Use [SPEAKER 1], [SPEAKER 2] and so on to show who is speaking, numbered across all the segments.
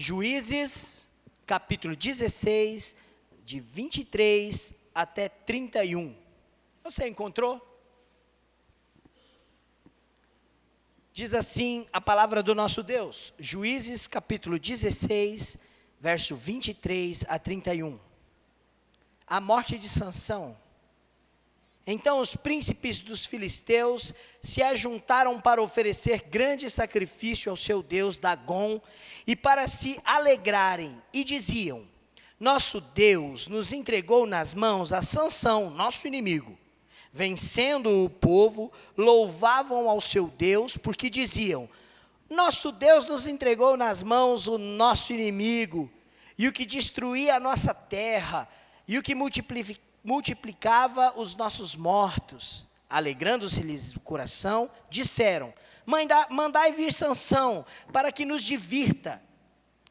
[SPEAKER 1] Juízes, capítulo 16, de 23 até 31. Você encontrou? Diz assim a palavra do nosso Deus. Juízes, capítulo 16, verso 23 a 31. A morte de Sansão. Então os príncipes dos filisteus se ajuntaram para oferecer grande sacrifício ao seu Deus Dagom e para se alegrarem, e diziam: nosso Deus nos entregou nas mãos a Sansão, nosso inimigo. Vencendo o povo, louvavam ao seu Deus, porque diziam: nosso Deus nos entregou nas mãos o nosso inimigo, e o que destruía a nossa terra, e o que multiplicava os nossos mortos. Alegrando-se-lhes o coração, disseram: mandai vir Sansão, para que nos divirta.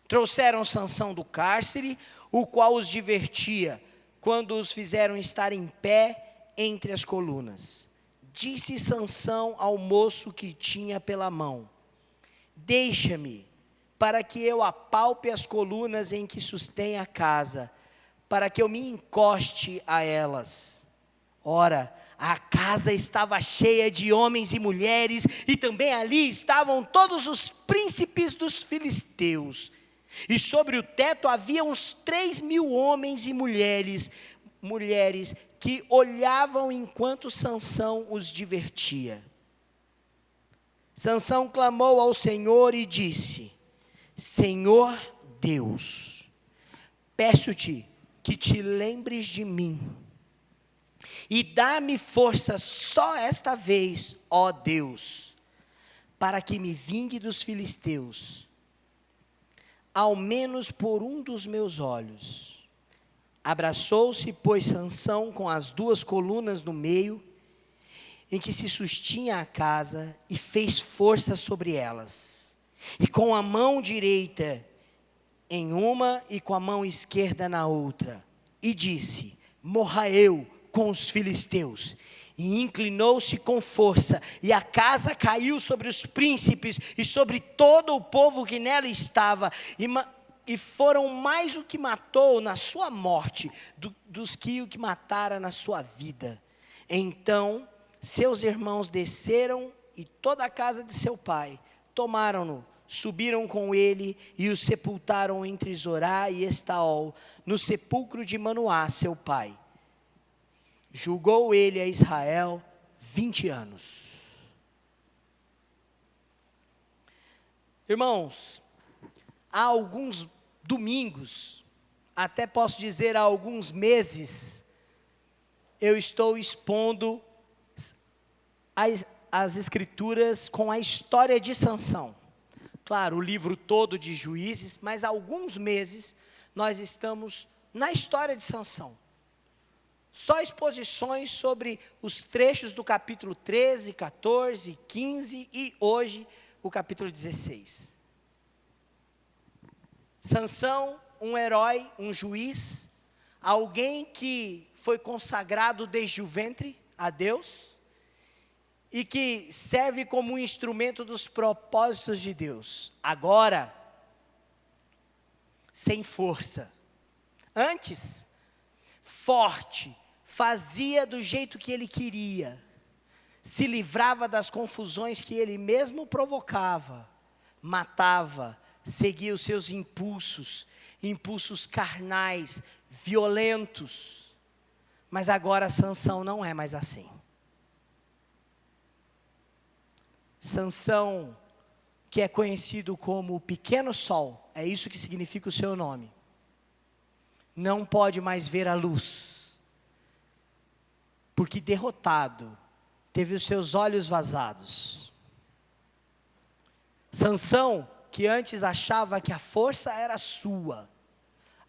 [SPEAKER 1] Trouxeram Sansão do cárcere, o qual os divertia, quando os fizeram estar em pé entre as colunas. Disse Sansão ao moço que tinha pela mão: deixa-me, para que eu apalpe as colunas em que sustém a casa, para que eu me encoste a elas. Ora, a casa estava cheia de homens e mulheres, e também ali estavam todos os príncipes dos filisteus. E sobre o teto havia uns 3.000 homens e mulheres que olhavam enquanto Sansão os divertia. Sansão clamou ao Senhor e disse: Senhor Deus, peço-te que te lembres de mim, e dá-me força só esta vez, ó Deus, para que me vingue dos filisteus, ao menos por um dos meus olhos. Abraçou-se, pois, Sansão com as duas colunas no meio, em que se sustinha a casa, e fez força sobre elas, e com a mão direita em uma e com a mão esquerda na outra, e disse: morra eu com os filisteus. E inclinou-se com força, e a casa caiu sobre os príncipes e sobre todo o povo que nela estava, e foram mais o que matou na sua morte dos que o que matara na sua vida. Então seus irmãos desceram, e toda a casa de seu pai tomaram-no, subiram com ele e o sepultaram entre Zorá e Estaol, no sepulcro de Manoá, seu pai. Julgou ele a Israel 20 anos. Irmãos, há alguns domingos, até posso dizer há alguns meses, eu estou expondo as escrituras com a história de Sansão. Claro, o livro todo de Juízes, mas há alguns meses nós estamos na história de Sansão. Só exposições sobre os trechos do capítulo 13, 14, 15 e hoje o capítulo 16. Sansão, um herói, um juiz, alguém que foi consagrado desde o ventre a Deus e que serve como um instrumento dos propósitos de Deus. Agora, sem força. Antes, forte, fazia do jeito que ele queria, se livrava das confusões que ele mesmo provocava, matava, seguia os seus impulsos carnais, violentos. Mas agora Sansão não é mais assim. Sansão, que é conhecido como o pequeno sol, é isso que significa o seu nome, não pode mais ver a luz, porque derrotado, teve os seus olhos vazados. Sansão, que antes achava que a força era sua,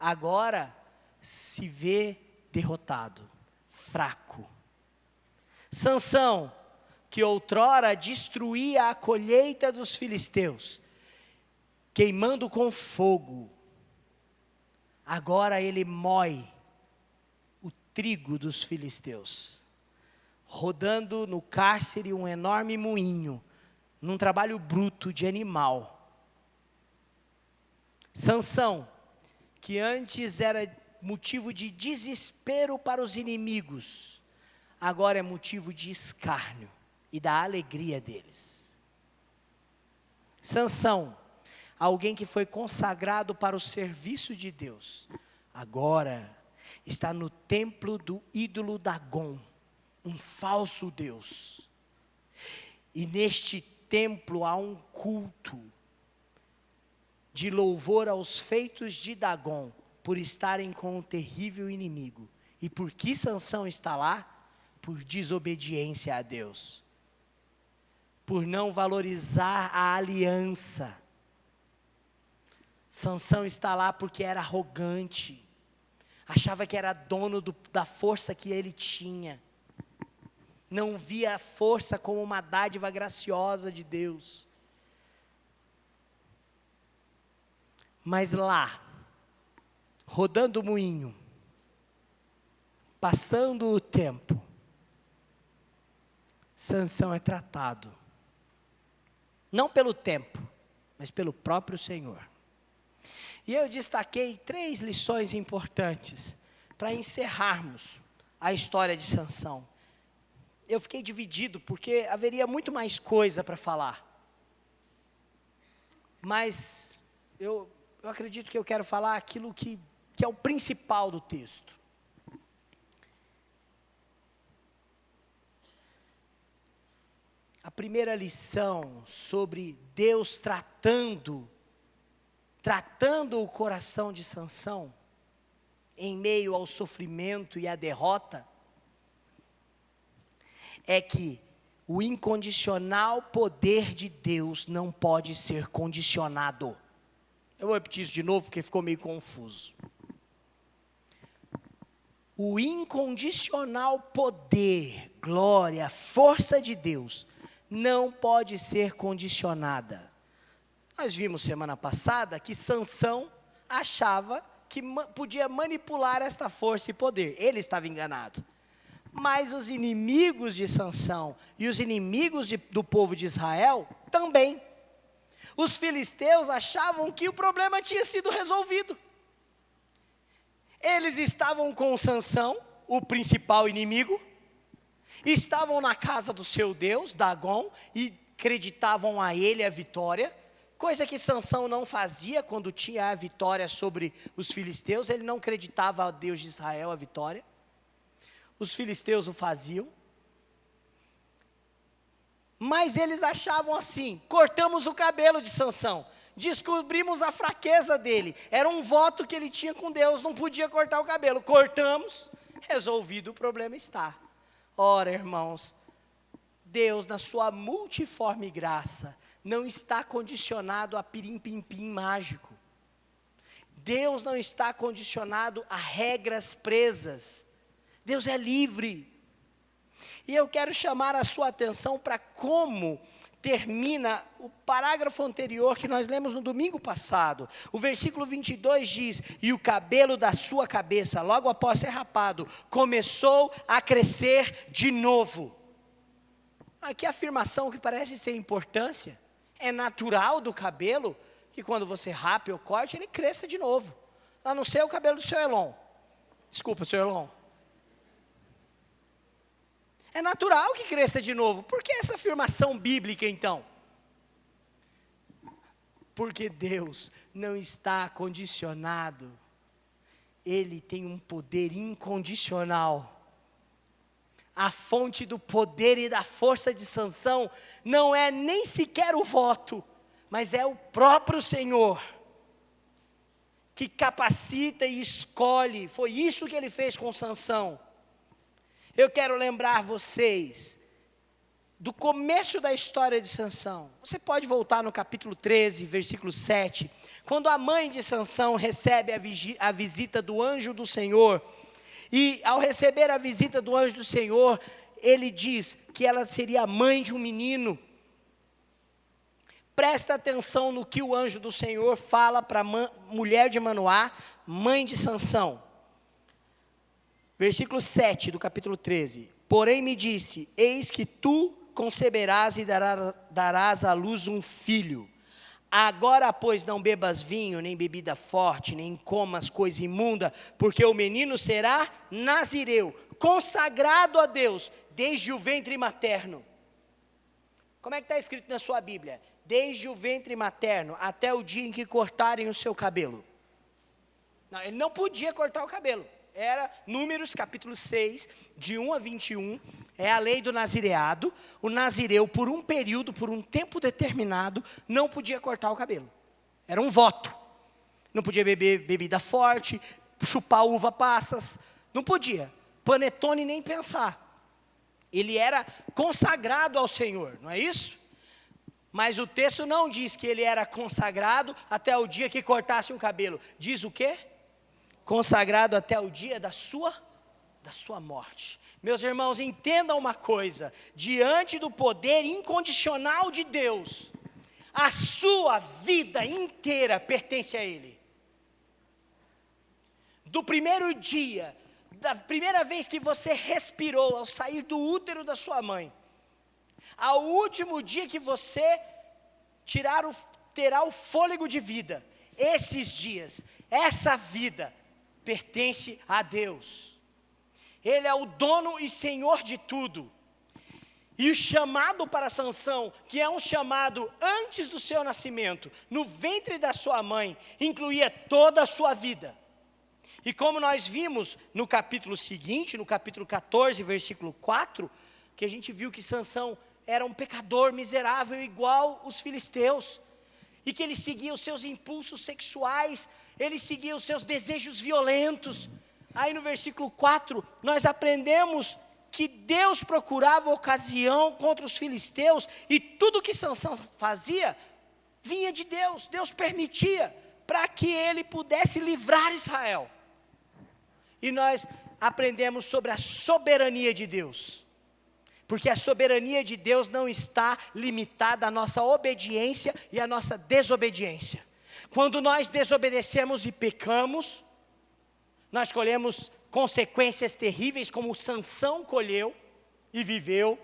[SPEAKER 1] agora se vê derrotado, fraco. Sansão, que outrora destruía a colheita dos filisteus, queimando com fogo, agora ele moe o trigo dos filisteus, rodando no cárcere um enorme moinho, num trabalho bruto de animal. Sansão, que antes era motivo de desespero para os inimigos, agora é motivo de escárnio e da alegria deles. Sansão, alguém que foi consagrado para o serviço de Deus, agora está no templo do ídolo Dagom, um falso deus. E neste templo há um culto de louvor aos feitos de Dagom, por estarem com um terrível inimigo. E por que Sansão está lá? Por desobediência a Deus, por não valorizar a aliança. Sansão está lá porque era arrogante, achava que era dono da força que ele tinha, não via a força como uma dádiva graciosa de Deus. Mas lá, rodando o moinho, passando o tempo, Sansão é tratado, não pelo tempo, mas pelo próprio Senhor. E eu destaquei 3 lições importantes para encerrarmos a história de Sansão. Eu fiquei dividido porque haveria muito mais coisa para falar. Mas eu acredito que eu quero falar aquilo que é o principal do texto. A primeira lição sobre Deus tratando o coração de Sansão, em meio ao sofrimento e à derrota, é que o incondicional poder de Deus não pode ser condicionado. Eu vou repetir isso de novo porque ficou meio confuso. O incondicional poder, glória, força de Deus não pode ser condicionada. Nós vimos semana passada que Sansão achava que podia manipular esta força e poder. Ele estava enganado. Mas os inimigos de Sansão e os inimigos do povo de Israel também. Os filisteus achavam que o problema tinha sido resolvido. Eles estavam com Sansão, o principal inimigo, estavam na casa do seu Deus, Dagom, e acreditavam a ele a vitória, coisa que Sansão não fazia quando tinha a vitória sobre os filisteus. Ele não acreditava a Deus de Israel a vitória. Os filisteus o faziam. Mas eles achavam assim: cortamos o cabelo de Sansão, descobrimos a fraqueza dele, era um voto que ele tinha com Deus, não podia cortar o cabelo, cortamos, resolvido, o problema está. Ora, irmãos, Deus na sua multiforme graça não está condicionado a pirim-pim-pim mágico. Deus não está condicionado a regras presas. Deus é livre. E eu quero chamar a sua atenção para como termina o parágrafo anterior que nós lemos no domingo passado. O versículo 22 diz: e o cabelo da sua cabeça, logo após ser rapado, começou a crescer de novo. Aqui a afirmação que parece sem importância. É natural do cabelo que quando você rape ou corte, ele cresça de novo. A não ser o cabelo do seu Elon. Desculpa, seu Elon. É natural que cresça de novo. Por que essa afirmação bíblica, então? Porque Deus não está condicionado. Ele tem um poder incondicional. A fonte do poder e da força de Sansão não é nem sequer o voto, mas é o próprio Senhor, que capacita e escolhe. Foi isso que ele fez com Sansão. Eu quero lembrar vocês do começo da história de Sansão. Você pode voltar no capítulo 13, versículo 7, quando a mãe de Sansão recebe a visita do anjo do Senhor. E ao receber a visita do anjo do Senhor, ele diz que ela seria a mãe de um menino. Presta atenção no que o anjo do Senhor fala para a mulher de Manoá, mãe de Sansão. Versículo 7 do capítulo 13. Porém me disse: eis que tu conceberás e darás à luz um filho. Agora, pois, não bebas vinho, nem bebida forte, nem comas coisa imunda, porque o menino será nazireu, consagrado a Deus, desde o ventre materno. Como é que está escrito na sua Bíblia? Desde o ventre materno, até o dia em que cortarem o seu cabelo. Não, ele não podia cortar o cabelo. Era Números capítulo 6, de 1 a 21, é a lei do nazireado. O nazireu, por um período, por um tempo determinado, não podia cortar o cabelo. Era um voto. Não podia beber bebida forte, chupar uva passas, não podia. Panetone nem pensar. Ele era consagrado ao Senhor, não é isso? Mas o texto não diz que ele era consagrado até o dia que cortasse o cabelo. Diz o quê? Consagrado até o dia da sua morte. Meus irmãos, entendam uma coisa: diante do poder incondicional de Deus, a sua vida inteira pertence a Ele. Do primeiro dia, da primeira vez que você respirou ao sair do útero da sua mãe, ao último dia que você terá o fôlego de vida, esses dias, essa vida pertence a Deus. Ele é o dono e senhor de tudo. E o chamado para Sansão, que é um chamado antes do seu nascimento, no ventre da sua mãe, incluía toda a sua vida. E como nós vimos no capítulo seguinte, no capítulo 14, versículo 4, que a gente viu que Sansão era um pecador miserável igual os filisteus, e que ele seguia os seus impulsos sexuais, ele seguia os seus desejos violentos. Aí no versículo 4, nós aprendemos que Deus procurava ocasião contra os filisteus, e tudo que Sansão fazia, vinha de Deus. Deus permitia, para que ele pudesse livrar Israel. E nós aprendemos sobre a soberania de Deus, porque a soberania de Deus não está limitada à nossa obediência e à nossa desobediência. Quando nós desobedecemos e pecamos, nós colhemos consequências terríveis, como Sansão colheu e viveu.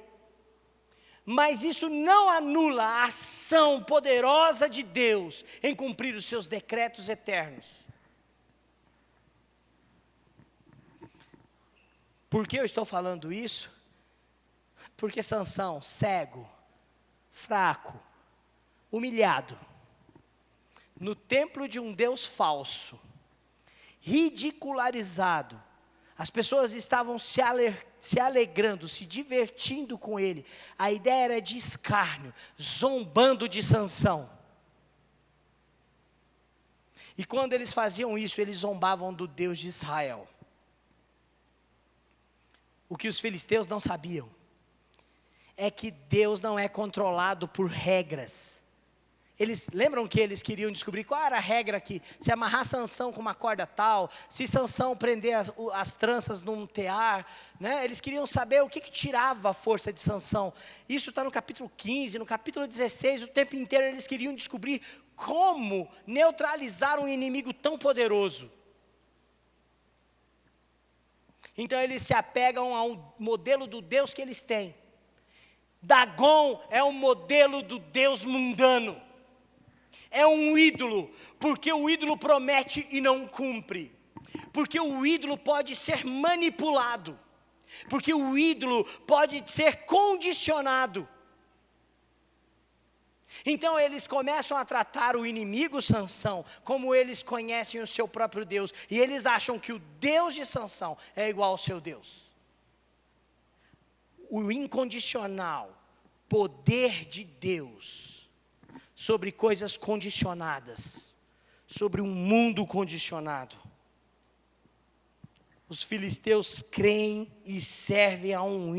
[SPEAKER 1] Mas isso não anula a ação poderosa de Deus em cumprir os seus decretos eternos. Por que eu estou falando isso? Porque Sansão, cego, fraco, humilhado, no templo de um Deus falso, ridicularizado, as pessoas estavam se alegrando, se divertindo com ele. A ideia era de escárnio, zombando de Sansão. E quando eles faziam isso, eles zombavam do Deus de Israel. O que os filisteus não sabiam é que Deus não é controlado por regras. Eles lembram que eles queriam descobrir qual era a regra aqui? Se amarrar Sansão com uma corda tal, se Sansão prender as tranças num tear, né? Eles queriam saber o que tirava a força de Sansão. Isso está no capítulo 15, no capítulo 16, o tempo inteiro eles queriam descobrir como neutralizar um inimigo tão poderoso. Então eles se apegam a um modelo do Deus que eles têm. Dagon é um modelo do Deus mundano. É um ídolo, porque o ídolo promete e não cumpre. Porque o ídolo pode ser manipulado. Porque o ídolo pode ser condicionado. Então eles começam a tratar o inimigo Sansão como eles conhecem o seu próprio Deus. E eles acham que o Deus de Sansão é igual ao seu Deus. O incondicional poder de Deus sobre coisas condicionadas, sobre um mundo condicionado. Os filisteus creem e servem a um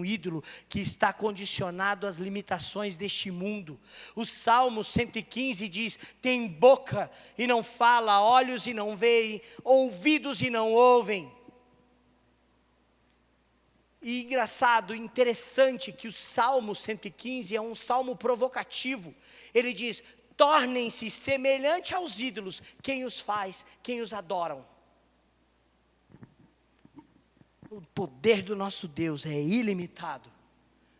[SPEAKER 1] ídolo que está condicionado às limitações deste mundo. O Salmo 115 diz: tem boca e não fala, olhos e não veem, ouvidos e não ouvem. E engraçado, interessante que o Salmo 115 é um salmo provocativo. Ele diz: tornem-se semelhante aos ídolos, quem os faz, quem os adoram. O poder do nosso Deus é ilimitado.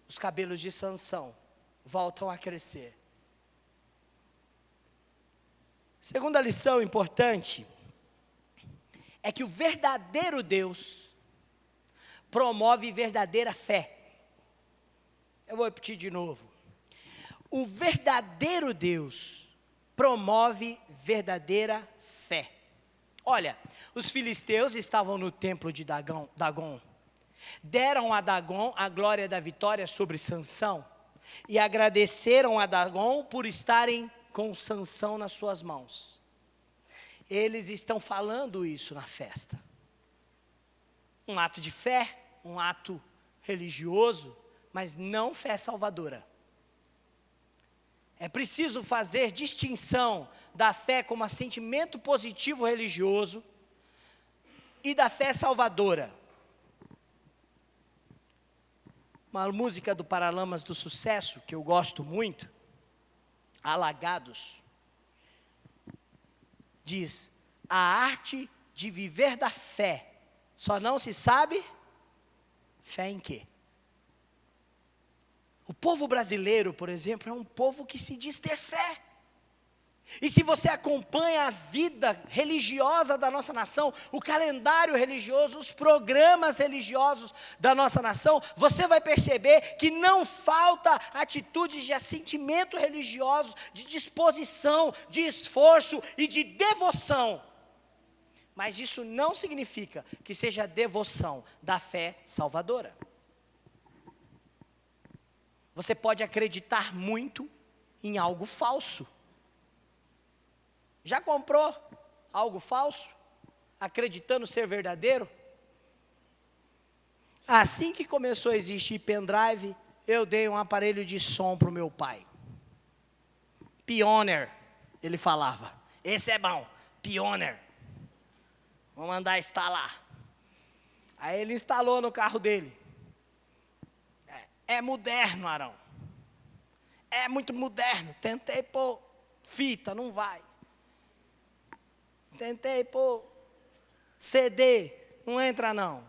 [SPEAKER 1] Os cabelos de Sansão voltam a crescer. Segunda lição importante é que o verdadeiro Deus promove verdadeira fé. Eu vou repetir de novo. O verdadeiro Deus promove verdadeira fé. Olha, os filisteus estavam no templo de Dagon. Deram a Dagon a glória da vitória sobre Sansão e agradeceram a Dagon por estarem com Sansão nas suas mãos. Eles estão falando isso na festa. Um ato de fé, um ato religioso, mas não fé salvadora. É preciso fazer distinção da fé como assentimento positivo religioso e da fé salvadora. Uma música do Paralamas do Sucesso, que eu gosto muito, Alagados, diz: a arte de viver da fé, só não se sabe fé em quê? O povo brasileiro, por exemplo, é um povo que se diz ter fé. E se você acompanha a vida religiosa da nossa nação, o calendário religioso, os programas religiosos da nossa nação, você vai perceber que não falta atitudes de assentimento religioso, de disposição, de esforço e de devoção. Mas isso não significa que seja devoção da fé salvadora. Você pode acreditar muito em algo falso. Já comprou algo falso, acreditando ser verdadeiro? Assim que começou a existir pendrive, eu dei um aparelho de som para o meu pai. Pioneer, ele falava. Esse é bom, Pioneer. Vou mandar instalar. Aí ele instalou no carro dele. É moderno, Arão. É muito moderno. Tentei pôr fita, não vai. Tentei pôr CD, não entra não.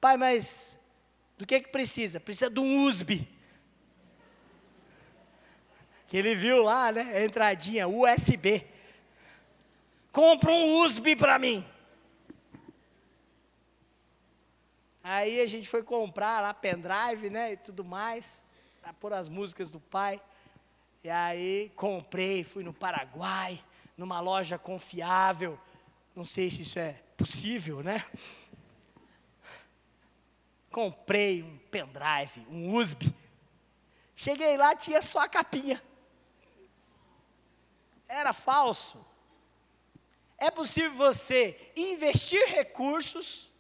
[SPEAKER 1] Pai, mas do que precisa? Precisa de um USB. Que ele viu lá, né? A entradinha, USB. Compra um USB para mim. Aí a gente foi comprar lá pendrive, né, e tudo mais, para pôr as músicas do pai. E aí comprei, fui no Paraguai, numa loja confiável. Não sei se isso é possível, né? Comprei um pendrive, um USB. Cheguei lá, tinha só a capinha. Era falso. É possível você investir recursos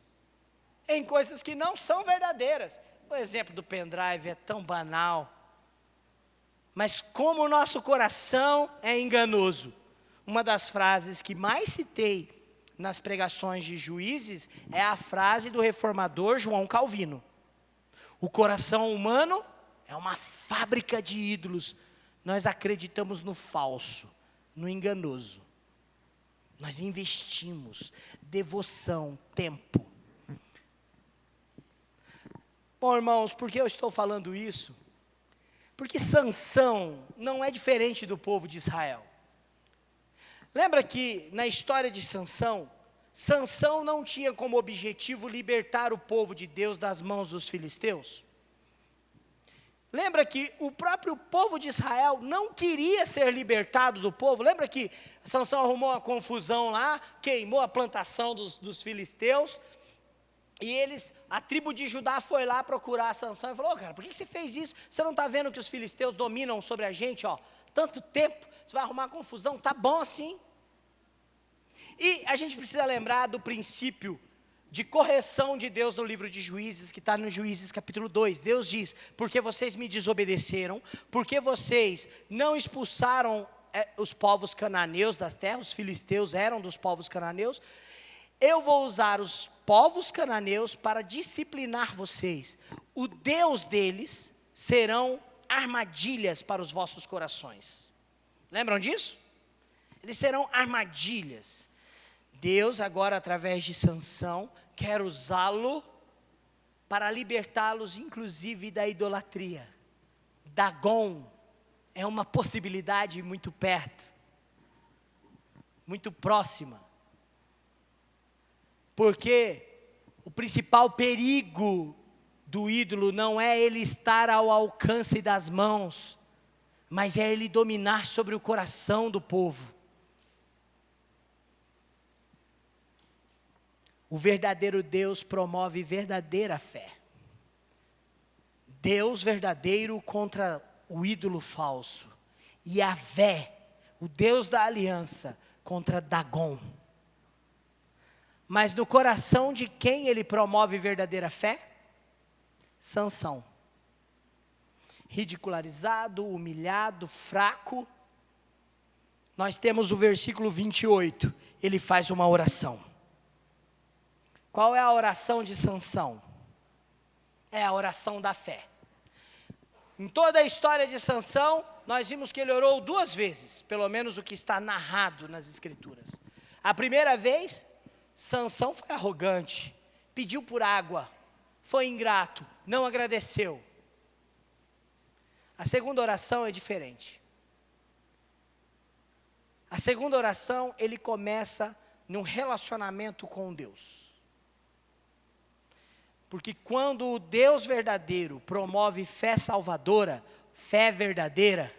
[SPEAKER 1] em coisas que não são verdadeiras. O exemplo do pendrive é tão banal. Mas como o nosso coração é enganoso. Uma das frases que mais citei nas pregações de Juízes é a frase do reformador João Calvino. O coração humano é uma fábrica de ídolos. Nós acreditamos no falso, no enganoso. Nós investimos devoção, tempo. Bom, irmãos, por que eu estou falando isso? Porque Sansão não é diferente do povo de Israel. Lembra que na história de Sansão, Sansão não tinha como objetivo libertar o povo de Deus das mãos dos filisteus? Lembra que o próprio povo de Israel não queria ser libertado do povo? Lembra que Sansão arrumou uma confusão lá, queimou a plantação dos filisteus? E a tribo de Judá foi lá procurar Sansão e falou: cara, por que você fez isso? Você não está vendo que os filisteus dominam sobre a gente, tanto tempo, você vai arrumar confusão, tá bom assim? E a gente precisa lembrar do princípio de correção de Deus no livro de Juízes, que está no Juízes capítulo 2. Deus diz: porque vocês me desobedeceram, porque vocês não expulsaram os povos cananeus das terras, os filisteus eram dos povos cananeus, eu vou usar os povos cananeus para disciplinar vocês. O Deus deles serão armadilhas para os vossos corações. Lembram disso? Eles serão armadilhas. Deus agora, através de Sansão, quer usá-lo para libertá-los, inclusive, da idolatria. Dagon é uma possibilidade muito perto. muito próxima. Porque o principal perigo do ídolo não é ele estar ao alcance das mãos, mas é ele dominar sobre o coração do povo. O verdadeiro Deus promove verdadeira fé. Deus verdadeiro contra o ídolo falso. E Yahvé, o Deus da aliança, contra Dagon. Mas no coração de quem ele promove verdadeira fé? Sansão. Ridicularizado, humilhado, fraco. Nós temos o versículo 28. Ele faz uma oração. Qual é a oração de Sansão? É a oração da fé. Em toda a história de Sansão, nós vimos que ele orou 2 vezes, pelo menos o que está narrado nas Escrituras. A primeira vez, Sansão foi arrogante, pediu por água, foi ingrato, não agradeceu. A segunda oração é diferente. A segunda oração, ele começa num relacionamento com Deus. Porque quando o Deus verdadeiro promove fé salvadora, fé verdadeira,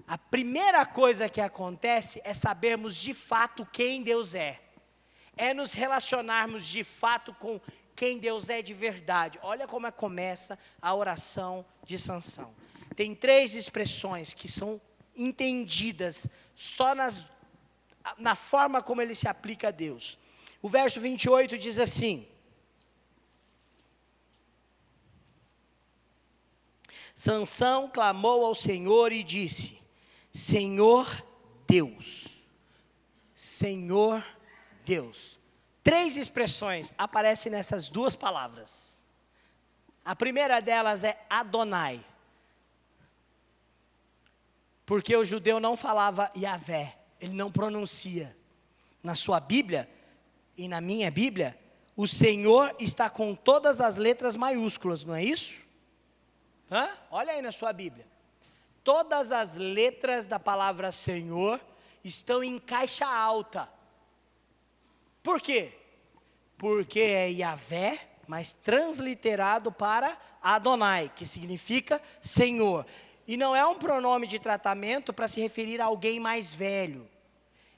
[SPEAKER 1] a primeira coisa que acontece é sabermos de fato quem Deus é. É nos relacionarmos de fato com quem Deus é de verdade. Olha como começa a oração de Sansão. Tem 3 expressões que são entendidas só na forma como ele se aplica a Deus. O verso 28 diz assim: Sansão clamou ao Senhor e disse: Senhor Deus, Senhor Deus. 3 expressões aparecem nessas 2 palavras. A primeira delas é Adonai. Porque o judeu não falava Yahvé, ele não pronuncia. Na sua Bíblia e na minha Bíblia, o Senhor está com todas as letras maiúsculas, não é isso? Olha aí na sua Bíblia. Todas as letras da palavra Senhor estão em caixa alta. Por quê? Porque é Yahvé, mas transliterado para Adonai, que significa Senhor. E não é um pronome de tratamento para se referir a alguém mais velho.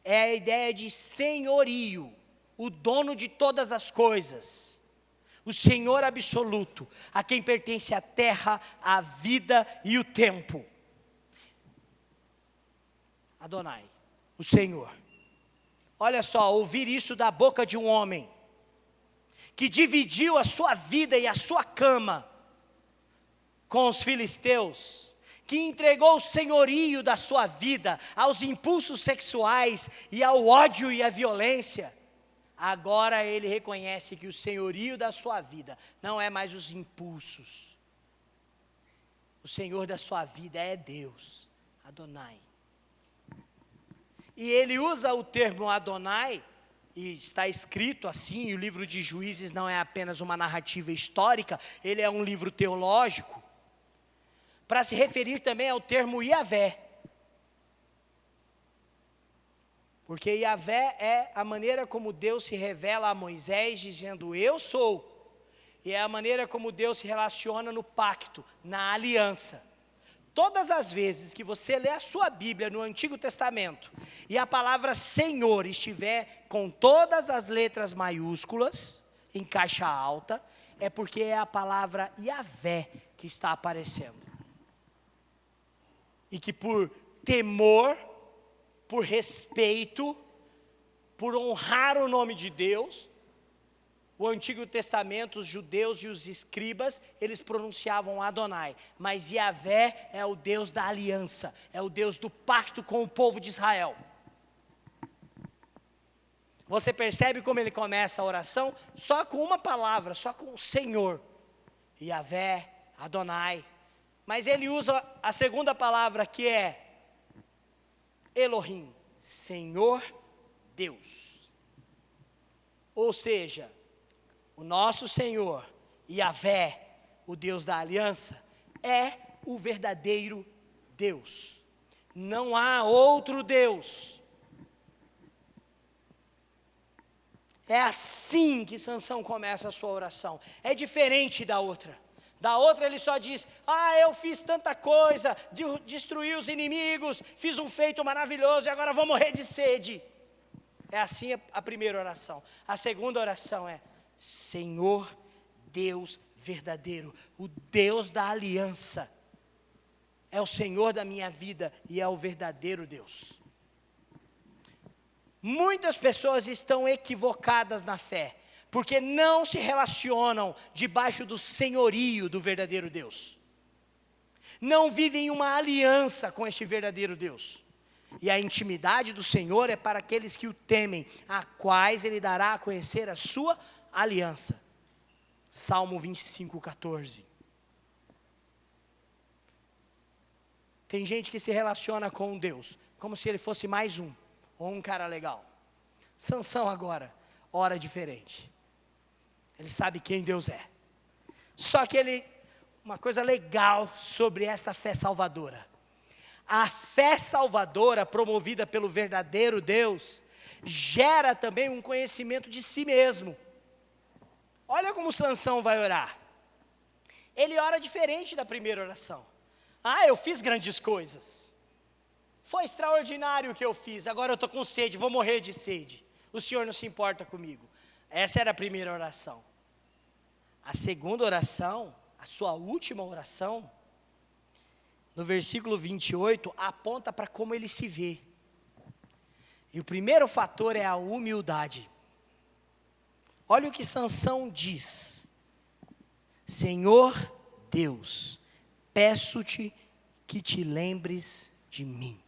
[SPEAKER 1] É a ideia de senhorio, o dono de todas as coisas. O Senhor absoluto, a quem pertence a terra, a vida e o tempo. Adonai, o Senhor. Olha só, ouvir isso da boca de um homem que dividiu a sua vida e a sua cama com os filisteus, que entregou o senhorio da sua vida aos impulsos sexuais e ao ódio e à violência. Agora ele reconhece que o senhorio da sua vida não é mais os impulsos. O Senhor da sua vida é Deus, Adonai. E ele usa o termo Adonai, e está escrito assim, e o livro de Juízes não é apenas uma narrativa histórica, ele é um livro teológico, para se referir também ao termo Yahvé. Porque Yahvé é a maneira como Deus se revela a Moisés, dizendo, eu sou. E é a maneira como Deus se relaciona no pacto, na aliança. Todas as vezes que você lê a sua Bíblia no Antigo Testamento, e a palavra Senhor estiver com todas as letras maiúsculas, em caixa alta, é porque é a palavra Yahvé que está aparecendo. E que por temor, por respeito, por honrar o nome de Deus, o Antigo Testamento, os judeus e os escribas, eles pronunciavam Adonai. Mas Yahvé é o Deus da aliança, é o Deus do pacto com o povo de Israel. Você percebe como ele começa a oração? Só com uma palavra, só com o Senhor. Yahvé, Adonai. Mas ele usa a segunda palavra que é Elohim, Senhor Deus. Ou seja, o nosso Senhor, Yahvé, o Deus da aliança, é o verdadeiro Deus. Não há outro Deus. É assim que Sansão começa a sua oração. É diferente da outra. Da outra ele só diz: eu fiz tanta coisa, destruí os inimigos, fiz um feito maravilhoso e agora vou morrer de sede. É assim a primeira oração. A segunda oração é: Senhor Deus verdadeiro, o Deus da aliança, é o Senhor da minha vida e é o verdadeiro Deus. Muitas pessoas estão equivocadas na fé, porque não se relacionam debaixo do senhorio do verdadeiro Deus. Não vivem uma aliança com este verdadeiro Deus. E a intimidade do Senhor é para aqueles que o temem, a quais Ele dará a conhecer a sua aliança. Salmo 25:14. Tem gente que se relaciona com Deus como se Ele fosse mais um, ou um cara legal. Sansão agora ora diferente. Ele sabe quem Deus é. Só que uma coisa legal sobre esta fé salvadora. A fé salvadora promovida pelo verdadeiro Deus gera também um conhecimento de si mesmo. Olha como Sansão vai orar. Ele ora diferente da primeira oração. Eu fiz grandes coisas. Foi extraordinário o que eu fiz. Agora eu estou com sede, vou morrer de sede. O Senhor não se importa comigo. Essa era a primeira oração. A segunda oração, a sua última oração, no versículo 28, aponta para como ele se vê. E o primeiro fator é a humildade. Olha o que Sansão diz: Senhor Deus, peço-te que te lembres de mim.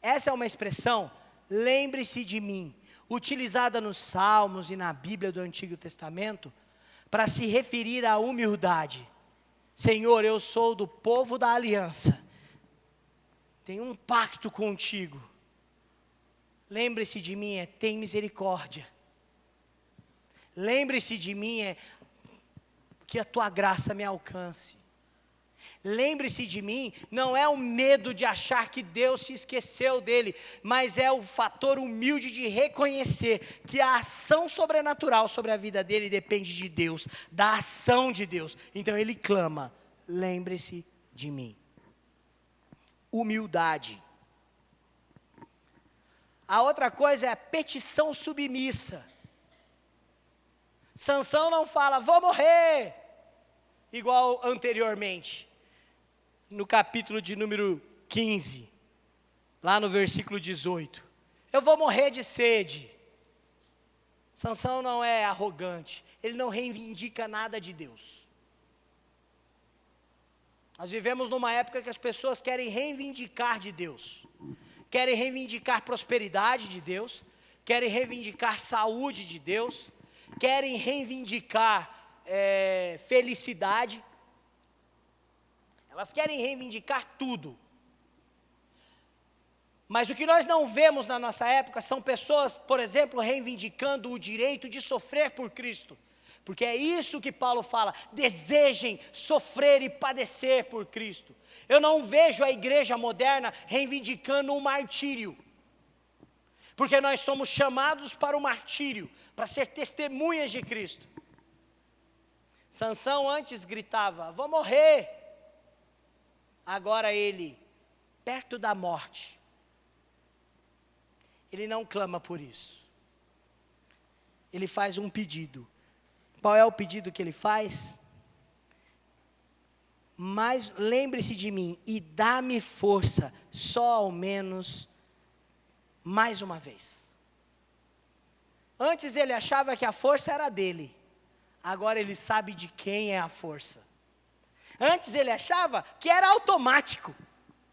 [SPEAKER 1] Essa é uma expressão, lembre-se de mim, utilizada nos Salmos e na Bíblia do Antigo Testamento, para se referir à humildade. Senhor, eu sou do povo da aliança, tenho um pacto contigo. Lembre-se de mim, tem misericórdia. Lembre-se de mim, que a tua graça me alcance. Lembre-se de mim, não é o medo de achar que Deus se esqueceu dele, mas é o fator humilde de reconhecer que a ação sobrenatural sobre a vida dele depende de Deus, da ação de Deus. Então ele clama: lembre-se de mim. Humildade. A outra coisa é a petição submissa. Sansão não fala, vou morrer, igual anteriormente, no capítulo de número 15, lá no versículo 18. Eu vou morrer de sede. Sansão não é arrogante, ele não reivindica nada de Deus. Nós vivemos numa época que as pessoas querem reivindicar de Deus, querem reivindicar prosperidade de Deus, querem reivindicar saúde de Deus, querem reivindicar felicidade, elas querem reivindicar tudo. Mas o que nós não vemos na nossa época são pessoas, por exemplo, reivindicando o direito de sofrer por Cristo, porque é isso que Paulo fala: desejem sofrer e padecer por Cristo. Eu não vejo a igreja moderna reivindicando o martírio, porque nós somos chamados para o martírio, para ser testemunhas de Cristo. Sansão antes gritava, vou morrer. Agora ele, perto da morte, ele não clama por isso. Ele faz um pedido. Qual é o pedido que ele faz? Mas lembre-se de mim e dá-me força, só ao menos mais uma vez. Antes ele achava que a força era dele, agora ele sabe de quem é a força. Antes ele achava que era automático,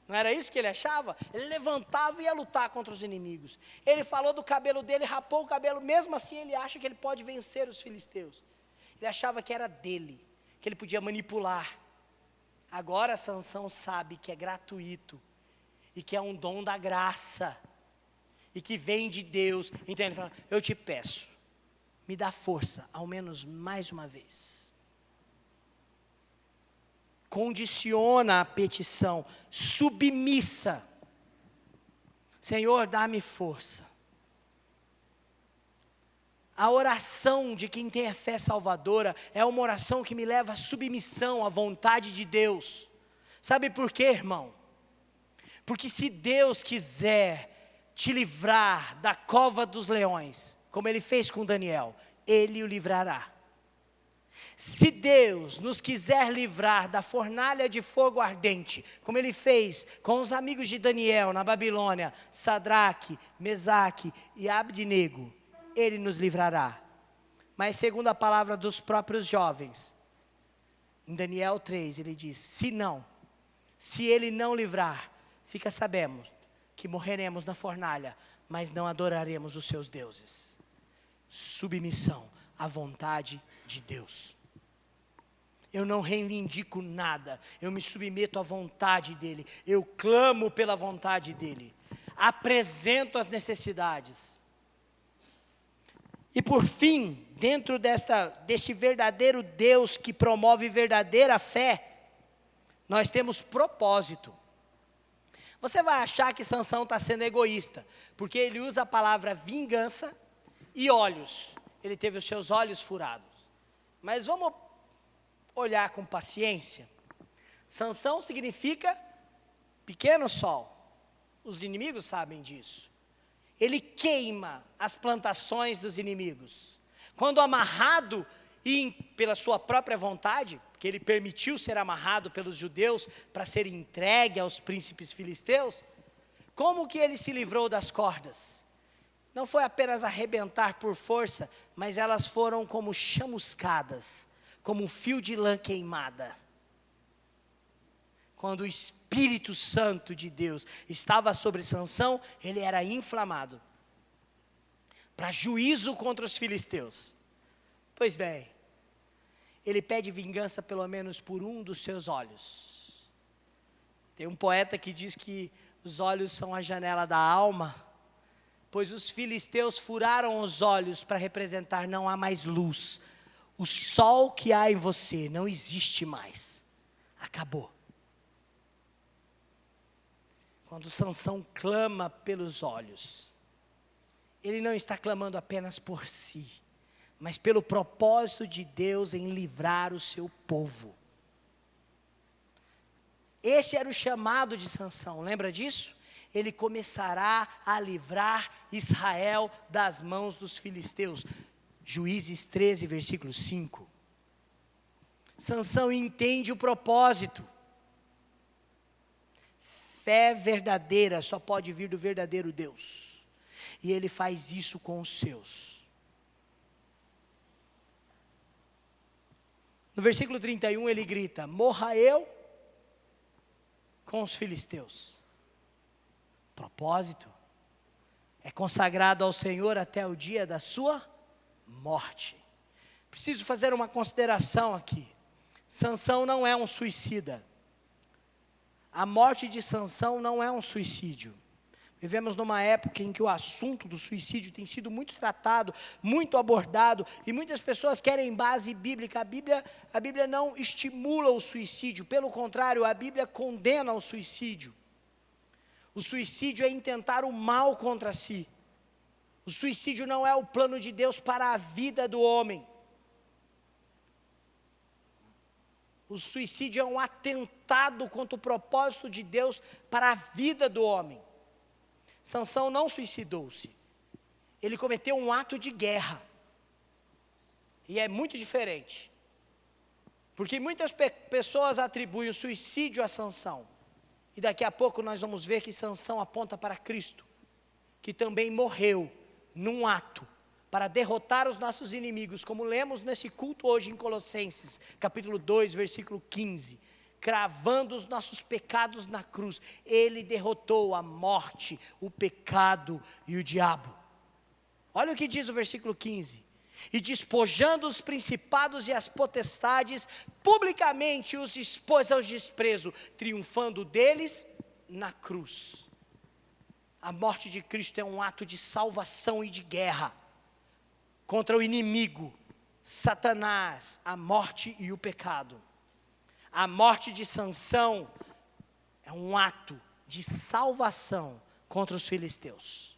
[SPEAKER 1] não era isso que ele achava? Ele levantava e ia lutar contra os inimigos. Ele falou do cabelo dele, rapou o cabelo, mesmo assim ele acha que ele pode vencer os filisteus. Ele achava que era dele, que ele podia manipular. Agora Sansão sabe que é gratuito, e que é um dom da graça, e que vem de Deus. Então ele fala, eu te peço, me dá força, ao menos mais uma vez. Condiciona a petição, submissa. Senhor, dá-me força. A oração de quem tem a fé salvadora é uma oração que me leva à submissão à vontade de Deus. Sabe por quê, irmão? Porque se Deus quiser te livrar da cova dos leões, como Ele fez com Daniel, Ele o livrará. Se Deus nos quiser livrar da fornalha de fogo ardente, como Ele fez com os amigos de Daniel na Babilônia, Sadraque, Mesaque e Abdenego, Ele nos livrará. Mas segundo a palavra dos próprios jovens, em Daniel 3, ele diz, se Ele não livrar, sabemos que morreremos na fornalha, mas não adoraremos os seus deuses. Submissão à vontade de Deus. Eu não reivindico nada, eu me submeto à vontade dEle, eu clamo pela vontade dEle, apresento as necessidades. E por fim, dentro deste verdadeiro Deus que promove verdadeira fé, nós temos propósito. Você vai achar que Sansão está sendo egoísta, porque ele usa a palavra vingança e olhos. Ele teve os seus olhos furados. Mas vamos olhar com paciência. Sansão significa pequeno sol. Os inimigos sabem disso. Ele queima as plantações dos inimigos. Quando amarrado e pela sua própria vontade, porque ele permitiu ser amarrado pelos judeus para ser entregue aos príncipes filisteus, como que ele se livrou das cordas? Não foi apenas arrebentar por força, mas elas foram como chamuscadas, como um fio de lã queimada. Quando o Espírito Santo de Deus estava sobre Sansão, ele era inflamado para juízo contra os filisteus. Pois bem, ele pede vingança pelo menos por um dos seus olhos. Tem um poeta que diz que os olhos são a janela da alma, pois os filisteus furaram os olhos para representar não há mais luz. O sol que há em você não existe mais. Acabou. Quando Sansão clama pelos olhos, ele não está clamando apenas por si, mas pelo propósito de Deus em livrar o seu povo. Este era o chamado de Sansão, lembra disso? Ele começará a livrar Israel das mãos dos filisteus. Juízes 13, versículo 5. Sansão entende o propósito. Fé verdadeira só pode vir do verdadeiro Deus. E ele faz isso com os seus. No versículo 31 ele grita, morra eu com os filisteus. Propósito é consagrado ao Senhor até o dia da sua morte. Preciso fazer uma consideração aqui. Sansão não é um suicida. A morte de Sansão não é um suicídio. Vivemos numa época em que o assunto do suicídio tem sido muito tratado, muito abordado, e muitas pessoas querem base bíblica. A Bíblia não estimula o suicídio, pelo contrário, a Bíblia condena o suicídio. O suicídio é intentar o mal contra si. O suicídio não é o plano de Deus para a vida do homem. O suicídio é um atentado contra o propósito de Deus para a vida do homem. Sansão não suicidou-se. Ele cometeu um ato de guerra. E é muito diferente. Porque muitas pessoas atribuem o suicídio a Sansão. E daqui a pouco nós vamos ver que Sansão aponta para Cristo, que também morreu num ato para derrotar os nossos inimigos, como lemos nesse culto hoje em Colossenses, capítulo 2, versículo 15, cravando os nossos pecados na cruz. Ele derrotou a morte, o pecado e o diabo. Olha o que diz o versículo 15. E despojando os principados e as potestades, publicamente os expôs ao desprezo, triunfando deles na cruz. A morte de Cristo é um ato de salvação e de guerra contra o inimigo, Satanás, a morte e o pecado. A morte de Sansão é um ato de salvação contra os filisteus.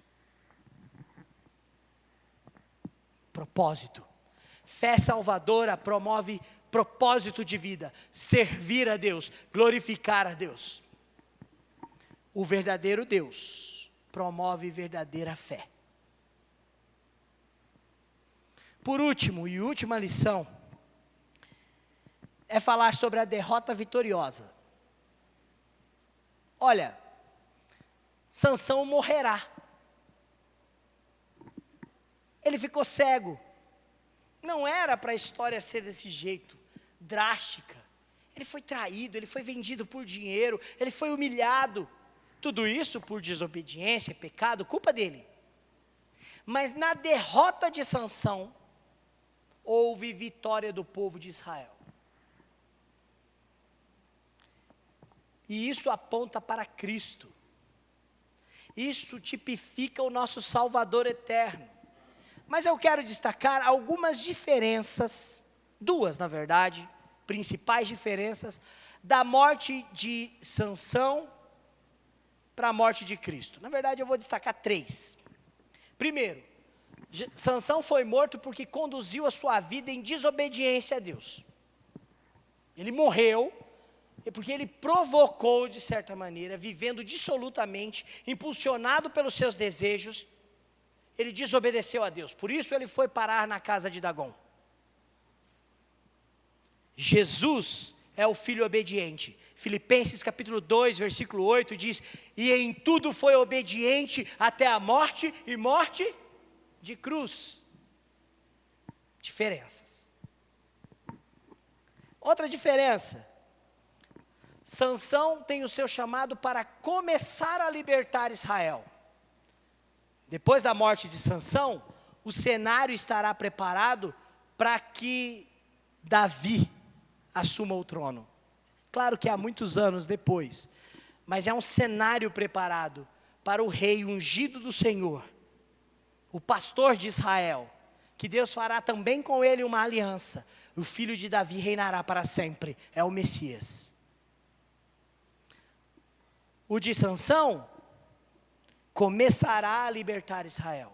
[SPEAKER 1] propósito. Fé salvadora promove propósito de vida, servir a Deus, glorificar a Deus. O verdadeiro Deus promove verdadeira fé. Por último, e última lição, é falar sobre a derrota vitoriosa. Olha, Sansão morrerá. Ele ficou cego. Não era para a história ser desse jeito, drástica. Ele foi traído, ele foi vendido por dinheiro, ele foi humilhado. Tudo isso por desobediência, pecado, culpa dele. Mas na derrota de Sansão, houve vitória do povo de Israel. E isso aponta para Cristo. Isso tipifica o nosso Salvador eterno. Mas eu quero destacar algumas diferenças, duas na verdade, principais diferenças, da morte de Sansão para a morte de Cristo. Na verdade eu vou destacar três. Primeiro, Sansão foi morto porque conduziu a sua vida em desobediência a Deus. Ele morreu porque ele provocou, de certa maneira, vivendo dissolutamente, impulsionado pelos seus desejos, ele desobedeceu a Deus. Por isso ele foi parar na casa de Dagom. Jesus é o filho obediente. Filipenses capítulo 2, versículo 8 diz: e em tudo foi obediente até a morte, e morte de cruz. Diferenças. Outra diferença: Sansão tem o seu chamado para começar a libertar Israel. Depois da morte de Sansão, o cenário estará preparado para que Davi assuma o trono. Claro que há muitos anos depois, mas é um cenário preparado para o rei ungido do Senhor, o pastor de Israel, que Deus fará também com ele uma aliança. O filho de Davi reinará para sempre, é o Messias. O de Sansão começará a libertar Israel.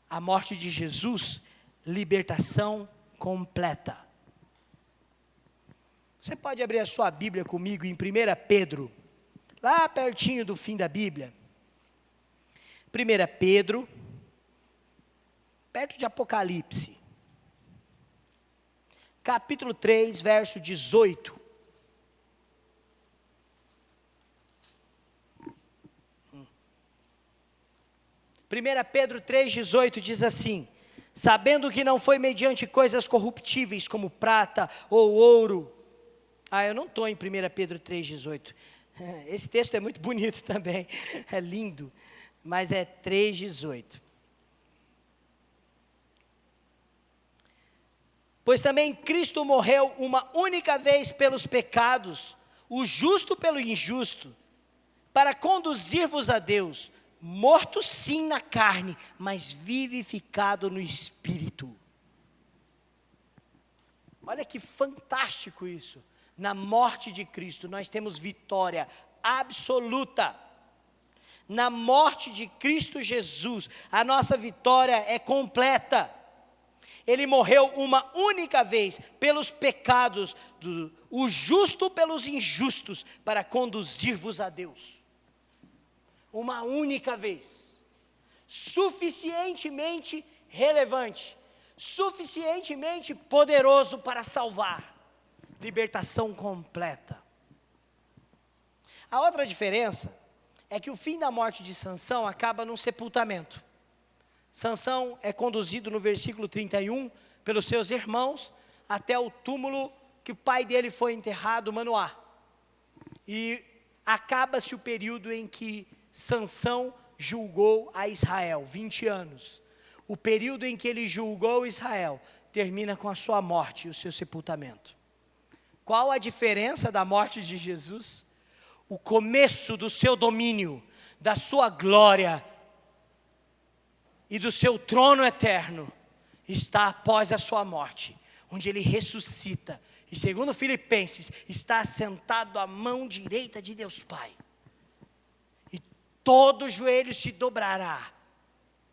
[SPEAKER 1] A morte de Jesus, libertação completa. Você pode abrir a sua Bíblia comigo em 1 Pedro, lá pertinho do fim da Bíblia. 1 Pedro, perto de Apocalipse. Capítulo 3, verso 18. 1 Pedro 3,18 diz assim: sabendo que não foi mediante coisas corruptíveis como prata ou ouro. Eu não estou em 1 Pedro 3,18. Esse texto é muito bonito também, é lindo, mas é 3,18. Pois também Cristo morreu uma única vez pelos pecados, o justo pelo injusto, para conduzir-vos a Deus, morto sim na carne, mas vivificado no Espírito. Olha que fantástico isso. Na morte de Cristo nós temos vitória absoluta. Na morte de Cristo Jesus, a nossa vitória é completa. Ele morreu uma única vez pelos pecados, o justo pelos injustos, para conduzir-vos a Deus. Uma única vez, suficientemente relevante, suficientemente poderoso para salvar, libertação completa. A outra diferença é que o fim da morte de Sansão acaba num sepultamento. Sansão é conduzido no versículo 31 pelos seus irmãos até o túmulo que o pai dele foi enterrado, Manoá. E acaba-se o período em que Sansão julgou a Israel, 20 anos. O período em que ele julgou Israel termina com a sua morte e o seu sepultamento. Qual a diferença da morte de Jesus? O começo do seu domínio, da sua glória e do seu trono eterno está após a sua morte, onde ele ressuscita. E segundo Filipenses, está sentado à mão direita de Deus Pai. Todo joelho se dobrará,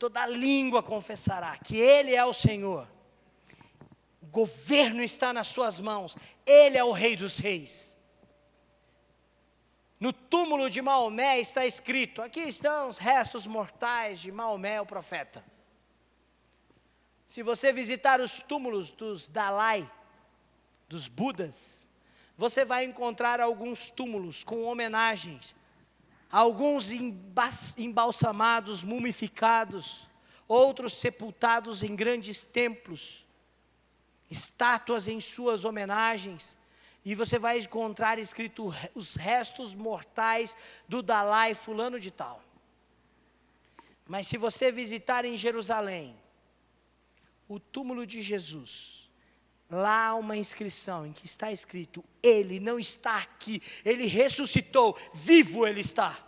[SPEAKER 1] toda língua confessará que Ele é o Senhor. O governo está nas suas mãos, Ele é o Rei dos Reis. No túmulo de Maomé está escrito, aqui estão os restos mortais de Maomé, o profeta. Se você visitar os túmulos dos Dalai, dos Budas, você vai encontrar alguns túmulos com homenagens, alguns embalsamados, mumificados, outros sepultados em grandes templos, estátuas em suas homenagens, e você vai encontrar escrito os restos mortais do Dalai fulano de tal. Mas se você visitar em Jerusalém, o túmulo de Jesus, lá há uma inscrição em que está escrito, Ele não está aqui, Ele ressuscitou, vivo Ele está.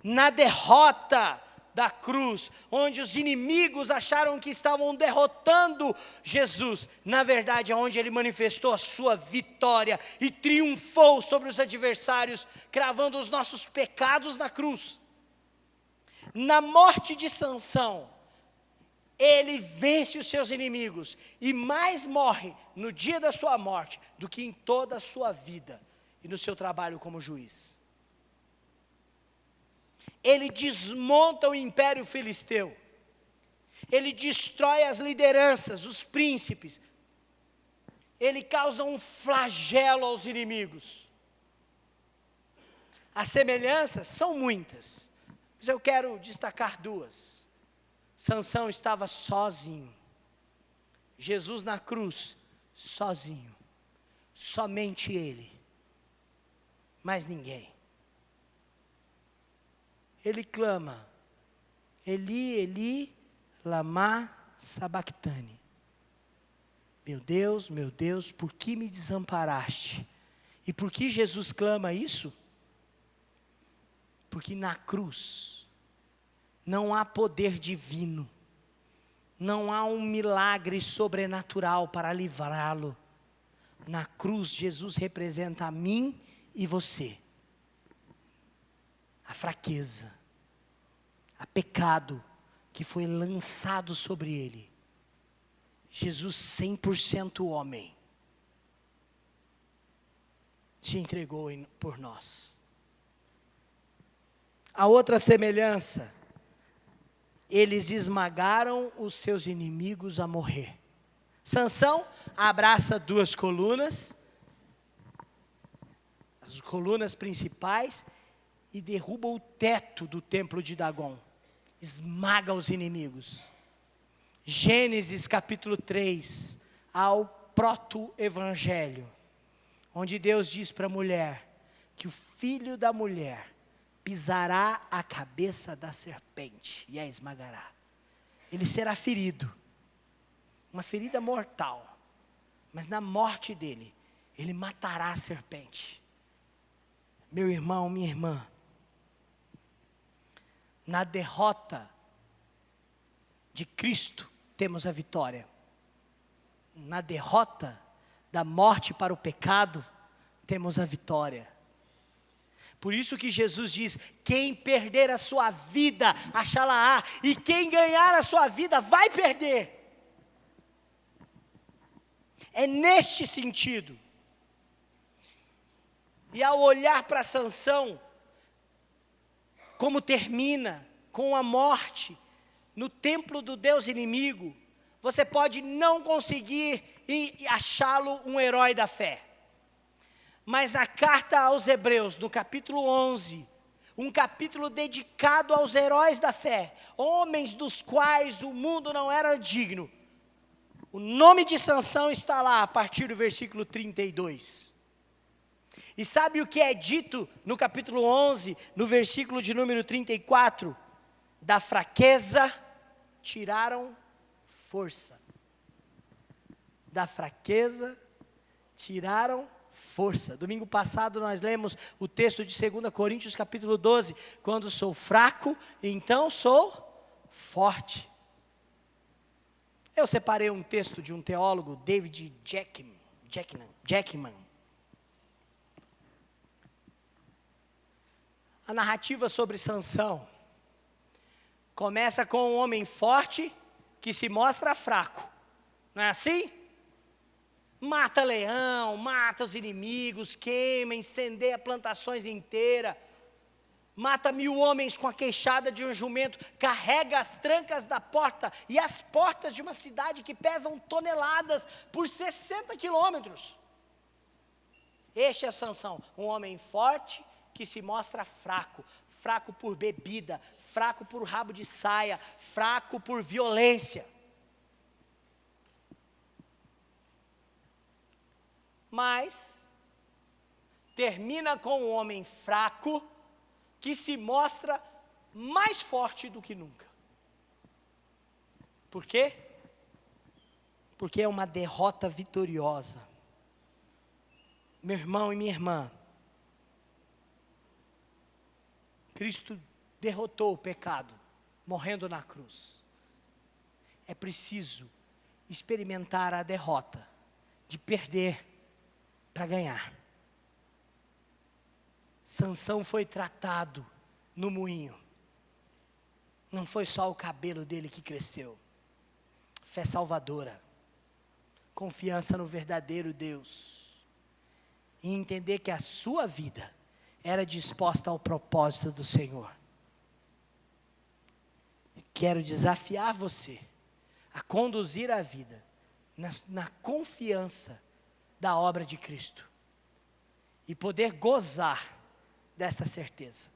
[SPEAKER 1] Na derrota da cruz, onde os inimigos acharam que estavam derrotando Jesus, na verdade é onde Ele manifestou a sua vitória e triunfou sobre os adversários, cravando os nossos pecados na cruz. Na morte de Sansão, ele vence os seus inimigos e mais morre no dia da sua morte do que em toda a sua vida e no seu trabalho como juiz. Ele desmonta o império filisteu, ele destrói as lideranças, os príncipes, ele causa um flagelo aos inimigos. As semelhanças são muitas, mas eu quero destacar duas. Sansão estava sozinho, Jesus na cruz, sozinho, somente ele, mais ninguém. Ele clama, Eli, Eli, lama sabactani. Meu Deus, por que me desamparaste? E por que Jesus clama isso? Porque na cruz não há poder divino, não há um milagre sobrenatural para livrá-lo. Na cruz Jesus representa a mim e você. A fraqueza, a pecado que foi lançado sobre ele. Jesus 100% homem, se entregou por nós. A outra semelhança, eles esmagaram os seus inimigos a morrer. Sansão abraça duas colunas, as colunas principais, e derruba o teto do templo de Dagom, esmaga os inimigos. Gênesis capítulo 3, ao proto-evangelho, onde Deus diz para a mulher, que o filho da mulher pisará a cabeça da serpente, e a esmagará. Ele será ferido, uma ferida mortal, mas na morte dele, ele matará a serpente. Meu irmão, minha irmã, na derrota de Cristo, temos a vitória. Na derrota da morte para o pecado, temos a vitória. Por isso que Jesus diz, quem perder a sua vida, achá-la-á, e quem ganhar a sua vida, vai perder. É neste sentido. E ao olhar para Sansão, como termina com a morte no templo do Deus inimigo, você pode não conseguir achá-lo um herói da fé. Mas na carta aos Hebreus, no capítulo 11, um capítulo dedicado aos heróis da fé, homens dos quais o mundo não era digno, o nome de Sansão está lá a partir do versículo 32. E sabe o que é dito no capítulo 11, no versículo de número 34? Da fraqueza tiraram força. Da fraqueza tiraram força. Domingo passado nós lemos o texto de 2 Coríntios capítulo 12. Quando sou fraco, então sou forte. Eu separei um texto de um teólogo, David Jackman. A narrativa sobre Sansão Começa com um homem forte que se mostra fraco. Não é assim? Mata leão, mata os inimigos, queima, incendeia plantações inteiras. Mata 1000 homens com a queixada de um jumento, carrega as trancas da porta e as portas de uma cidade que pesam toneladas por 60 quilômetros. Este é Sansão, um homem forte que se mostra fraco. Fraco por bebida, fraco por rabo de saia, fraco por violência. Mas termina com um homem fraco que se mostra mais forte do que nunca. Por quê? Porque é uma derrota vitoriosa. Meu irmão e minha irmã, Cristo derrotou o pecado, morrendo na cruz. É preciso experimentar a derrota, de perder para ganhar. Sansão foi tratado no moinho. Não foi só o cabelo dele que cresceu. Fé salvadora, confiança no verdadeiro Deus, e entender que a sua vida era disposta ao propósito do Senhor. Quero desafiar você a conduzir a vida na confiança da obra de Cristo e poder gozar desta certeza.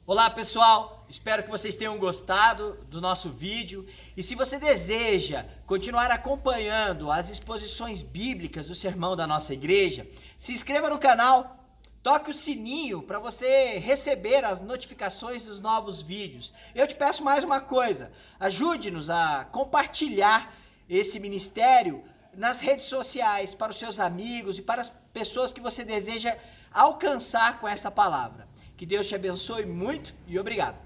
[SPEAKER 1] Olá pessoal, espero que vocês tenham gostado do nosso vídeo, e se você deseja continuar acompanhando as exposições bíblicas do sermão da nossa igreja, se inscreva no canal, toque o sininho para você receber as notificações dos novos vídeos. Eu te peço mais uma coisa, ajude-nos a compartilhar esse ministério nas redes sociais para os seus amigos e para as pessoas que você deseja alcançar com esta palavra. Que Deus te abençoe muito e obrigado.